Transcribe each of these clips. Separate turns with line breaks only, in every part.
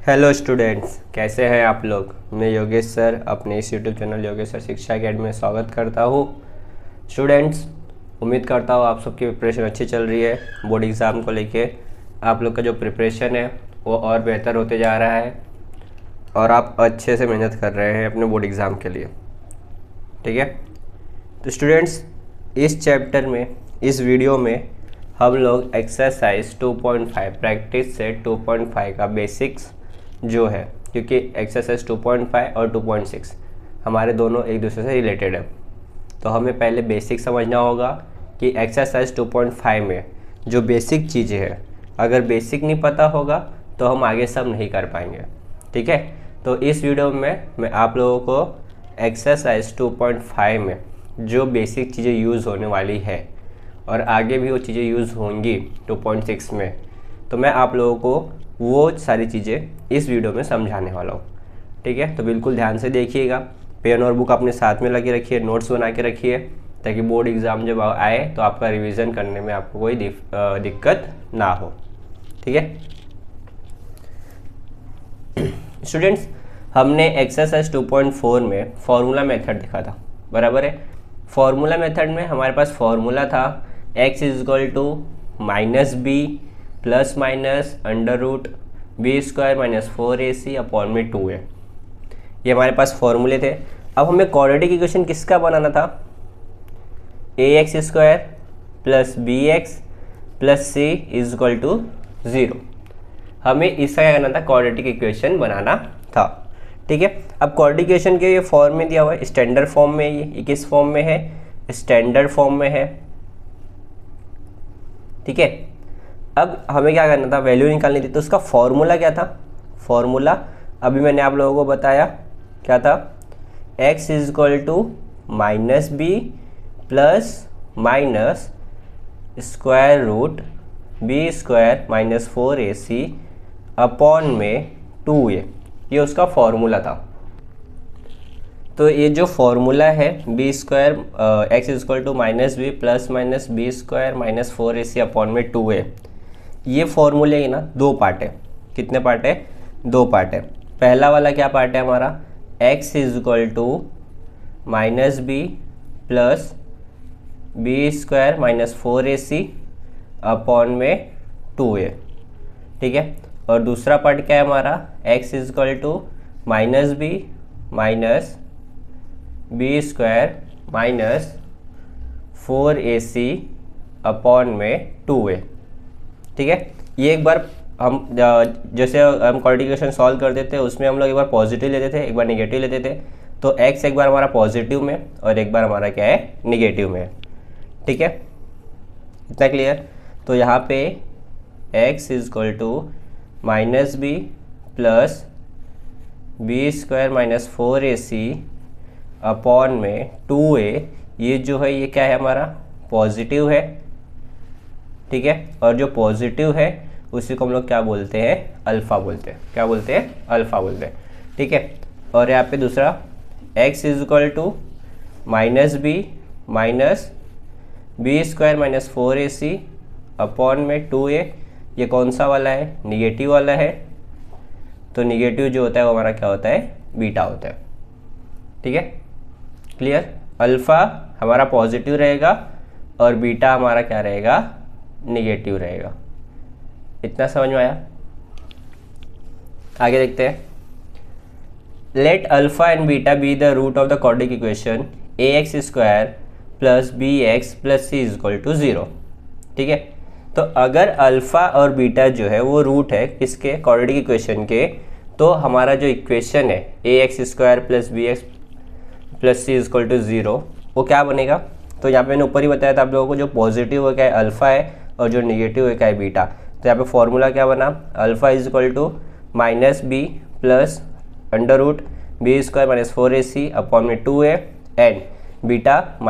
Hello students, कैसे हैं आप लोग। मैं योगेश सर अपने इस यूट्यूब चैनल योगेश सर शिक्षा अकेडमी में स्वागत करता हूँ। स्टूडेंट्स, उम्मीद करता हूँ आप सबकी प्रिपरेशन अच्छी चल रही है। बोर्ड एग्ज़ाम को लेके आप लोग का जो प्रिपरेशन है वो और बेहतर होते जा रहा है और आप अच्छे से मेहनत कर रहे हैं अपने बोर्ड एग्ज़ाम के लिए। ठीक है, तो स्टूडेंट्स इस चैप्टर में, इस वीडियो में हम लोग एक्सरसाइज 2.5 प्रैक्टिस सेट 2.5 का बेसिक्स जो है, क्योंकि एक्सरसाइज 2.5 और 2.6 हमारे दोनों एक दूसरे से रिलेटेड है, तो हमें पहले बेसिक समझना होगा कि एक्सरसाइज 2.5 में जो बेसिक चीज़ें हैं, अगर बेसिक नहीं पता होगा तो हम आगे सब नहीं कर पाएंगे। ठीक है, तो इस वीडियो में मैं आप लोगों को एक्सरसाइज 2.5 में जो बेसिक चीज़ें यूज़ होने वाली है और आगे भी वो चीज़ें यूज़ होंगी 2.6 में, तो मैं आप लोगों को वो सारी चीज़ें इस वीडियो में समझाने वाला हूँ। ठीक है, तो बिल्कुल ध्यान से देखिएगा। पेन और बुक अपने साथ में लगे रखिए, नोट्स बना के रखिए, ताकि बोर्ड एग्ज़ाम जब आए तो आपका रिवीजन करने में आपको कोई दिक्कत ना हो। ठीक है स्टूडेंट्स, हमने एक्सरसाइज 2.4 में फॉर्मूला मेथड देखा था, बराबर है। फॉर्मूला मेथड में हमारे पास फॉर्मूला था x is equal to -b plus minus under root b square minus 4ac upon में 2a। ये हमारे पास फॉर्मूले थे। अब हमें क्वाड्रेटिक इक्वेशन किसका बनाना था? ax square plus bx plus c is equal to 0। हमें इसका क्या करना था? क्वाड्रेटिक इक्वेशन बनाना था। ठीक है, अब क्वाड्रेटिक इक्वेशन के ये फॉर्म में दिया हुआ है, स्टैंडर्ड फॉर्म में। ये किस फॉर्म में है? स्टैंडर्ड फॉर्म में है। ठीक है, अब हमें क्या करना था? वैल्यू निकालनी थी। तो उसका फॉर्मूला क्या था? फॉर्मूला अभी मैंने आप लोगों को बताया, क्या था? x is equal to -b plus minus square root b square minus 4ac upon में 2a। ये उसका फॉर्मूला था। तो ये जो फॉर्मूला है b square x is equal to -b plus minus b square minus 4ac upon में 2a, ये फॉर्मूले की ना दो पार्ट है। कितने पार्ट है? दो पार्ट है। पहला वाला क्या पार्ट है हमारा? x is equal to -b plus b square minus 4ac upon में 2a। ठीक है, और दूसरा पार्ट क्या है हमारा? x is equal to -b minus b square minus 4ac upon में 2a। ठीक है, ये एक बार हम जैसे हम क्वाड्रेटिक इक्वेशन सॉल्व करते थे, उसमें हम लोग एक बार पॉजिटिव लेते थे, एक बार नेगेटिव लेते थे। तो x एक बार हमारा पॉजिटिव में और एक बार हमारा क्या है? नेगेटिव में। ठीक है, इतना क्लियर? तो यहाँ पे x is equal to -b plus b square minus 4ac upon में 2a, ये जो है ये क्या है हमारा? पॉजिटिव है। ठीक है, और जो पॉजिटिव है उसी को हम लोग क्या बोलते हैं? अल्फ़ा बोलते हैं। क्या बोलते हैं? अल्फ़ा बोलते हैं। ठीक है, और यहाँ पे दूसरा x is equal to -b minus b square minus 4ac upon में 2a, ये कौन सा वाला है? निगेटिव वाला है। तो निगेटिव जो होता है वो हमारा क्या होता है? बीटा होता है। ठीक है, क्लियर? अल्फ़ा हमारा पॉजिटिव रहेगा और बीटा हमारा क्या रहेगा? निगेटिव रहेगा। इतना समझ में आया? आगे देखते हैं। Let alpha and beta be the root of the quadratic equation ax square plus bx plus c is equal to 0। ठीक है, तो अगर अल्फ़ा और बीटा जो है वो रूट है किसके? क्वाड्रेटिक इक्वेशन के, तो हमारा जो इक्वेशन है ax square plus bx plus c is equal to 0, वो क्या बनेगा? तो यहाँ पे मैंने ऊपर ही बताया था आप लोगों को, जो पॉजिटिव है क्या है? अल्फ़ा है, और जो निगेटिव है क्या है? बीटा। तो यहाँ पे फॉर्मूला क्या बना? Alpha is equal to -b plus under root b square minus 4ac upon में 2a and beta -b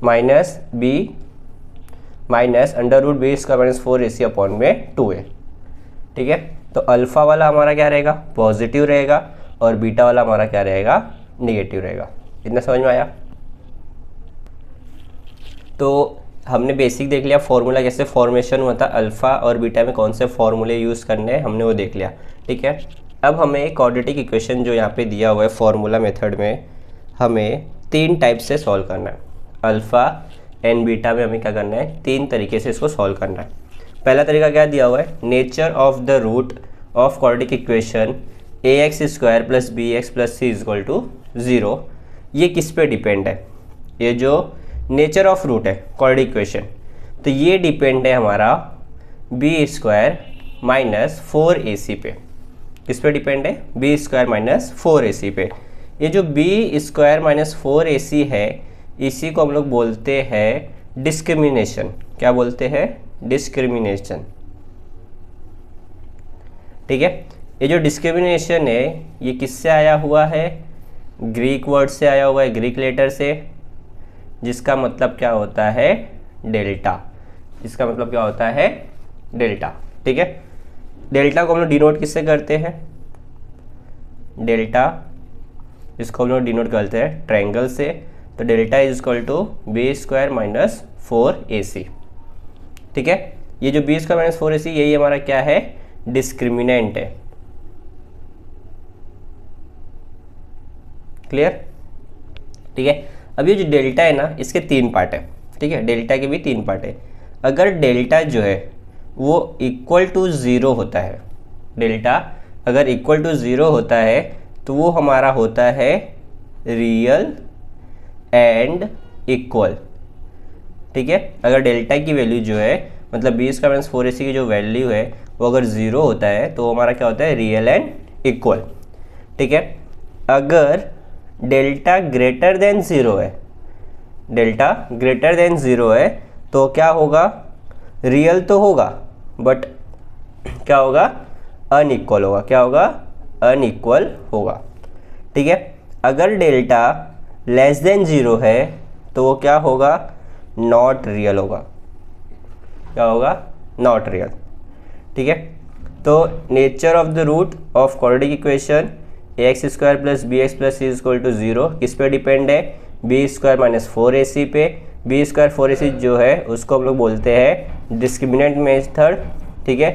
minus b minus under root b square minus 4ac upon में 2a। ठीक है, तो अल्फ़ा वाला हमारा क्या रहेगा? पॉजिटिव रहेगा, और बीटा वाला हमारा क्या रहेगा? निगेटिव रहेगा। इतना समझ में आया? तो हमने बेसिक देख लिया, फॉर्मूला कैसे फॉर्मेशन हुआ था, अल्फ़ा और बीटा में कौन से फॉर्मूले यूज़ करने हैं हमने वो देख लिया। ठीक है, अब हमें क्वाड्रेटिक इक्वेशन जो यहाँ पे दिया हुआ है फॉर्मूला मेथड में, हमें 3 टाइप से सॉल्व करना है। अल्फ़ा एंड बीटा में हमें क्या करना है, 3 तरीके से इसको सॉल्व करना है। पहला तरीका क्या दिया हुआ है, nature of the root of quadratic equation ax² + bx + c = 0। ये किस पे डिपेंड है, ये जो नेचर ऑफ रूट है क्वाड्रेटिक इक्वेशन, तो ये डिपेंड है हमारा b² - 4ac पे। किस पे डिपेंड है, b² - 4ac पे। ये जो b² - 4ac है, इसी को हम लोग बोलते हैं डिस्क्रिमिनेशन। क्या बोलते हैं, डिस्क्रिमिनेशन। ठीक है, ये जो डिस्क्रिमिनेशन है ये किससे आया हुआ है, ग्रीक वर्ड से आया हुआ है, ग्रीक लेटर से, जिसका मतलब क्या होता है, डेल्टा। इसका मतलब क्या होता है, डेल्टा। ठीक है, डेल्टा को हम लोग डिनोट किससे करते हैं, डेल्टा इसको हम लोग डिनोट करते हैं ट्रायंगल से। तो डेल्टा = b² - 4ac। ठीक है, ये जो b² - 4ac यही हमारा क्या है, डिस्क्रिमिनेंट है। क्लियर। ठीक है, अब ये जो डेल्टा है ना, इसके 3 पार्ट है। ठीक है, डेल्टा के भी 3 पार्ट है। अगर डेल्टा जो है वो = 0 होता है, डेल्टा अगर = 0 होता है तो वो हमारा होता है रियल एंड इक्वल। ठीक है, अगर डेल्टा की वैल्यू जो है मतलब b² - 4ac की जो वैल्यू है वो अगर 0 होता है तो हमारा क्या होता है, रियल एंड इक्वल। ठीक है, अगर डेल्टा ग्रेटर देन 0 है, डेल्टा ग्रेटर देन 0 है तो क्या होगा, रियल तो होगा बट क्या होगा, अनइक्वल होगा। क्या होगा, अनइक्वल होगा। ठीक है, अगर डेल्टा लेस देन 0 है तो वो क्या होगा, नॉट रियल होगा। क्या होगा, नॉट रियल। ठीक है, तो nature of the root of quadratic equation ax² + bx + c = 0 किस पे डिपेंड है, b² - 4ac पे। b² 4ac जो है उसको हम लोग बोलते हैं डिस्क्रिमिनेंट मेथड। ठीक है,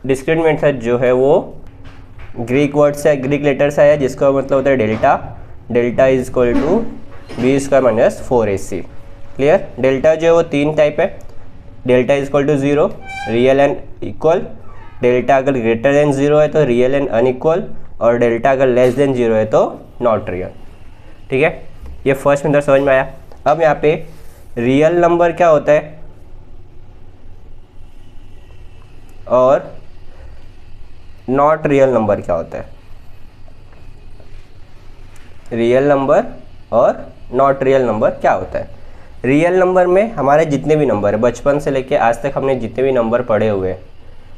डिस्क्रिमिनेंट मेथड जो है वो ग्रीक वर्ड से, ग्रीक लेटर से आया, जिसका मतलब होता है delta. Delta = b² - 4ac। Clear. Delta जो है वो 3 टाइप है, delta = 0, real and equal, delta अगर ग्रेटर देन 0 है तो रियल एंड अनइक्वल, और डेल्टा अगर लेस देन 0 है तो नॉट रियल। ठीक है, ये फर्स्ट मेथड समझ में आया। अब यहाँ पे रियल नंबर क्या होता है और नॉट रियल नंबर क्या होता है, रियल नंबर और नॉट रियल नंबर क्या होता है। रियल नंबर में हमारे जितने भी नंबर है, बचपन से लेके आज तक हमने जितने भी नंबर पढ़े हुए हैं,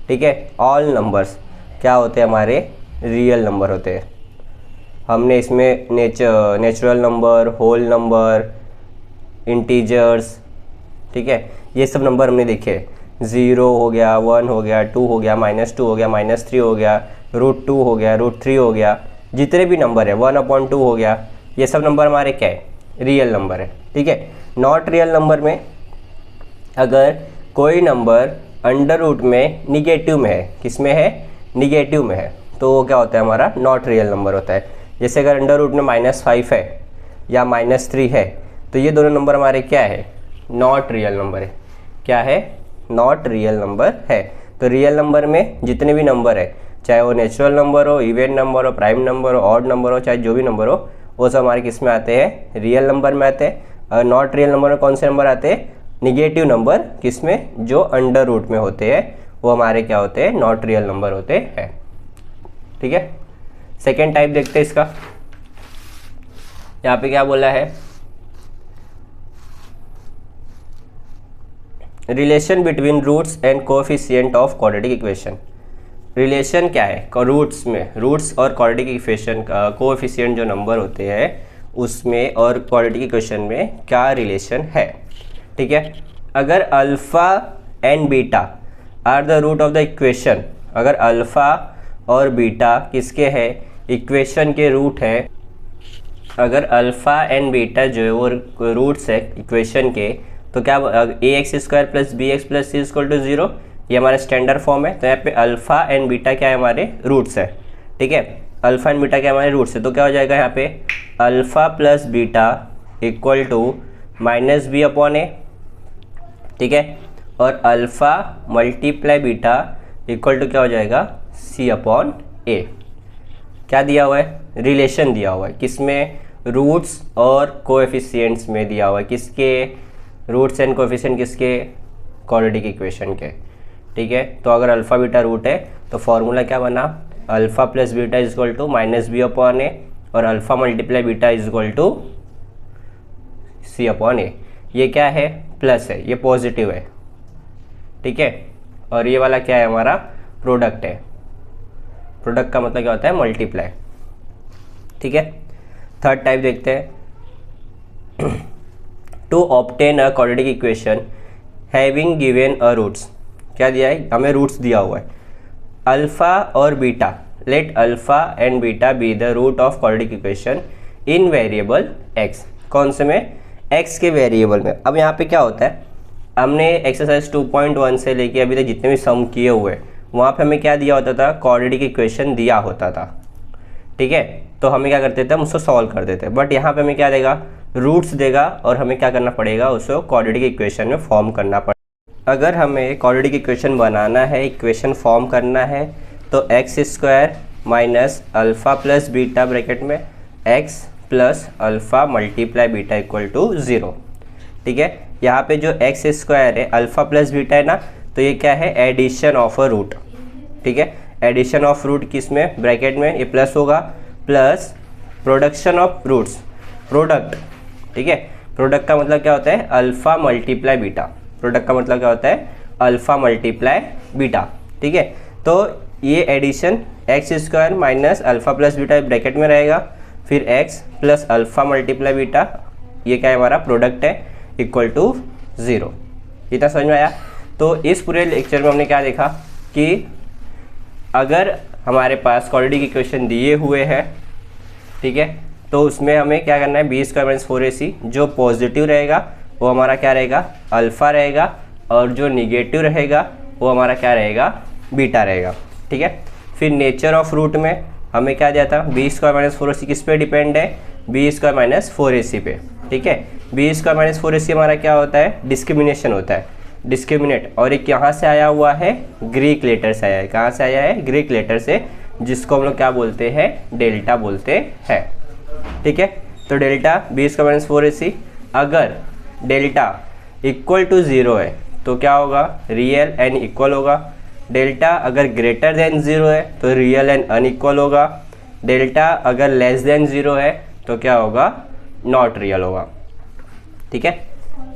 ठीक है, ऑल नंबर्स क्या होते हैं, हमारे रियल नंबर होते हैं। हमने इसमें natural number, whole number, integers, ठीक है, ये सब नंबर हमने देखे। 0 हो गया, 1 हो गया, 2 हो गया, -2 हो गया, -3 हो गया, √2 हो गया, √3 हो गया, जितने भी नंबर है 1/2 हो गया, ये सब नंबर हमारे क्या है, रियल नंबर है। ठीक है, नॉट रियल नंबर में अगर कोई नंबर अंडर रूट में निगेटिव में है, किस में है, निगेटिव में है, तो वो क्या होता है, हमारा नॉट रियल नंबर होता है। जैसे अगर अंडर रूट में -5 है या -3 है तो ये दोनों नंबर हमारे क्या है, नॉट रियल नंबर है। क्या है, नॉट रियल नंबर है। तो रियल नंबर में जितने भी नंबर है, चाहे वो नेचुरल नंबर हो, इवन नंबर हो, प्राइम नंबर हो, ऑड नंबर हो, चाहे जो भी नंबर हो, वो सब हमारे किस में आते हैं, रियल नंबर में आते हैं। और नॉट रियल नंबर में कौन से नंबर आते हैं, निगेटिव नंबर, किसमें, जो अंडर रूट में होते हैं, वो हमारे क्या होते हैं, नॉट रियल नंबर होते हैं। ठीक है, सेकेंड टाइप देखते हैं इसका। यहाँ पे क्या बोला है, relation between roots and coefficient of quadratic equation. Relation क्या है, रूट्स में, रूट्स और क्वाड्रेटिक इक्वेशन का कोएफिशिएंट जो नंबर होते हैं उसमें और क्वाड्रेटिक इक्वेशन में क्या रिलेशन है। ठीक है, अगर alpha and beta are the root of the equation, अगर अल्फ़ा और बीटा किसके है, इक्वेशन के रूट है, अगर अल्फ़ा एंड बीटा जो है वो रूट्स है इक्वेशन के, तो क्या a x square plus b x plus c equal to 0, ये हमारा स्टैंडर्ड फॉर्म है। तो यहाँ पे अल्फा एंड बीटा क्या है हमारे रूट्स है, ठीक है, अल्फा एंड बीटा क्या हमारे रूट्स है। तो क्या हो जाएगा यहाँ पे alpha plus beta equal to minus b upon a, ठीक है, और alpha multiply beta equal to क्या हो जाएगा सी अपॉन ए। क्या दिया हुआ है, रिलेशन दिया हुआ है, किसमें, रूट्स और कोएफिशिएंट्स में दिया हुआ है, किसके, रूट्स एंड कोएफिशिएंट किसके, क्वाड्रेटिक इक्वेशन के, ठीक है। तो अगर अल्फा बीटा रूट है तो फॉर्मूला क्या बना, alpha plus beta is equal to minus b upon a, और alpha multiply beta is equal to c upon a. ये क्या है, प्लस है, ये पॉजिटिव है, ठीक है, और ये वाला क्या है हमारा प्रोडक्ट है। प्रोडक्ट का मतलब क्या होता है, मल्टीप्लाई, ठीक है। थर्ड टाइप देखते हैं, to obtain a quadratic equation having given a roots. क्या दिया है, हमें रूट्स दिया हुआ है, अल्फा और beta, let alpha and beta be the root of quadratic equation in variable x. कौन से में, एक्स के वेरिएबल में। अब यहाँ पे क्या होता है, हमने एक्सरसाइज 2.1 से लेके अभी तक जितने भी सम किए हुए वहाँ पे हमें क्या दिया होता था, क्वाड्रेटिक इक्वेशन दिया होता था, ठीक है। तो हमें क्या करते थे, हम उसको सॉल्व कर देते। बट यहाँ पे हमें क्या देगा, रूट्स देगा, और हमें क्या करना पड़ेगा, उसको क्वाड्रेटिक इक्वेशन में फॉर्म करना पड़ेगा। अगर हमें क्वाड्रेटिक इक्वेशन बनाना है, इक्वेशन फॉर्म करना है, तो x square minus alpha plus beta bracket में x plus alpha multiply beta equal to 0, ठीक है। यहाँ पे जो एक्स स्क्वायर है, अल्फ़ा प्लस बीटा है ना, तो ये क्या है, एडिशन ऑफ अ रूट, ठीक है। एडिशन ऑफ रूट किस में, ब्रैकेट में, ये प्लस होगा, plus production of roots, product, ठीक है। प्रोडक्ट का मतलब क्या होता है, अल्फ़ा मल्टीप्लाई बीटा। प्रोडक्ट का मतलब क्या होता है, अल्फ़ा मल्टीप्लाई बीटा, ठीक है। तो ये addition x square minus alpha plus beta bracket में रहेगा, फिर x plus alpha multiply beta, ये क्या है हमारा प्रोडक्ट है, इक्वल टू 0। इतना समझ में आया। तो इस पूरे लेक्चर में हमने क्या देखा कि अगर हमारे पास क्वाड्रेटिक इक्वेशन दिए हुए हैं, ठीक है, तो उसमें हमें क्या करना है, बी स्क्वायर माइनस 4ac, जो पॉजिटिव रहेगा वो हमारा क्या रहेगा, अल्फ़ा रहेगा, और जो निगेटिव रहेगा वो हमारा क्या रहेगा, बीटा रहेगा, ठीक है। फिर नेचर ऑफ रूट में हमें क्या दिया था, बी स्क्वायर माइनस 4ac किस पे डिपेंड है, बी स्क्वायर माइनस 4ac पे, ठीक है। बी स्क्वायर माइनस 4ac हमारा क्या होता है, डिस्क्रिमिनेशन होता है, डिस्क्रिमिनेट। और एक यहाँ से आया हुआ है, ग्रीक लेटर से आया है। कहाँ से आया है, ग्रीक लेटर से, जिसको हम लोग क्या बोलते हैं, डेल्टा बोलते हैं, ठीक है। तो delta B square minus 4ac, अगर डेल्टा इक्वल टू 0 है तो क्या होगा, रियल एंड इक्वल होगा। डेल्टा अगर ग्रेटर देन 0 है तो रियल एंड अनइक्वल होगा। डेल्टा अगर लेस देन 0 है तो क्या होगा, नॉट रियल होगा, ठीक है।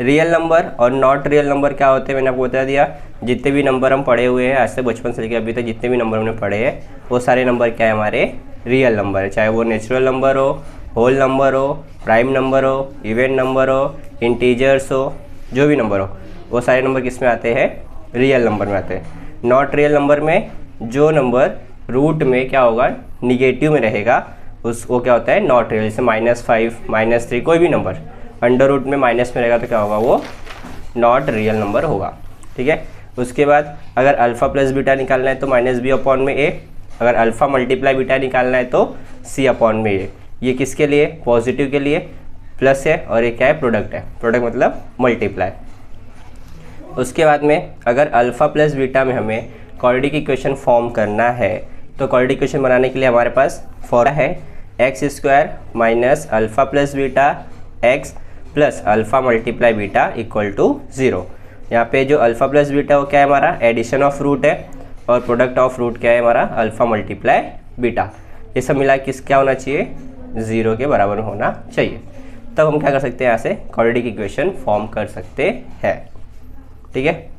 रियल नंबर और नॉट रियल नंबर क्या होते हैं, मैंने आपको बता दिया। जितने भी नंबर हम पढ़े हुए हैं आज से बचपन से लेकर अभी तक, जितने भी नंबर हमने पढ़े हैं वो सारे नंबर क्या है, हमारे रियल नंबर है। चाहे वो नेचुरल नंबर हो, होल नंबर हो, प्राइम नंबर हो, इवेंट नंबर हो, इंटीजर्स हो, जो भी नंबर हो, वो सारे नंबर किस में आते हैं, रियल नंबर में आते हैं। नॉट रियल नंबर में जो नंबर रूट में क्या होगा, निगेटिव में रहेगा, उसको क्या होता है, नॉट रियल। जैसे -5, -3, कोई भी नंबर अंडर रूट में माइनस में रहेगा तो क्या होगा, वो नॉट रियल नंबर होगा, ठीक है। उसके बाद अगर अल्फ़ा प्लस बीटा निकालना है तो माइनस बी अपॉन में ए, अगर अल्फ़ा मल्टीप्लाई बीटा निकालना है तो सी अपॉन में ए। ये किसके लिए, पॉजिटिव के लिए प्लस है, और ये क्या है, प्रोडक्ट है। प्रोडक्ट मतलब मल्टीप्लाई। उसके बाद में अगर अल्फ़ा प्लस बीटा में हमें क्वाड्रेटिक इक्वेशन फॉर्म करना है, तो क्वाड्रेटिक इक्वेशन बनाने के लिए हमारे पास फॉर्मूला है x square minus alpha plus beta x plus alpha multiply beta equal to 0। यहाँ पे जो अल्फ़ा प्लस बीटा वो क्या है, हमारा एडिशन ऑफ रूट है, और प्रोडक्ट ऑफ रूट क्या है, हमारा अल्फ़ा मल्टीप्लाई बीटा। ये सब मिला किस क्या होना चाहिए, 0 के बराबर होना चाहिए। तब हम क्या कर सकते हैं, यहाँ से क्वाड्रेटिक इक्वेशन फॉर्म कर सकते हैं, ठीक है।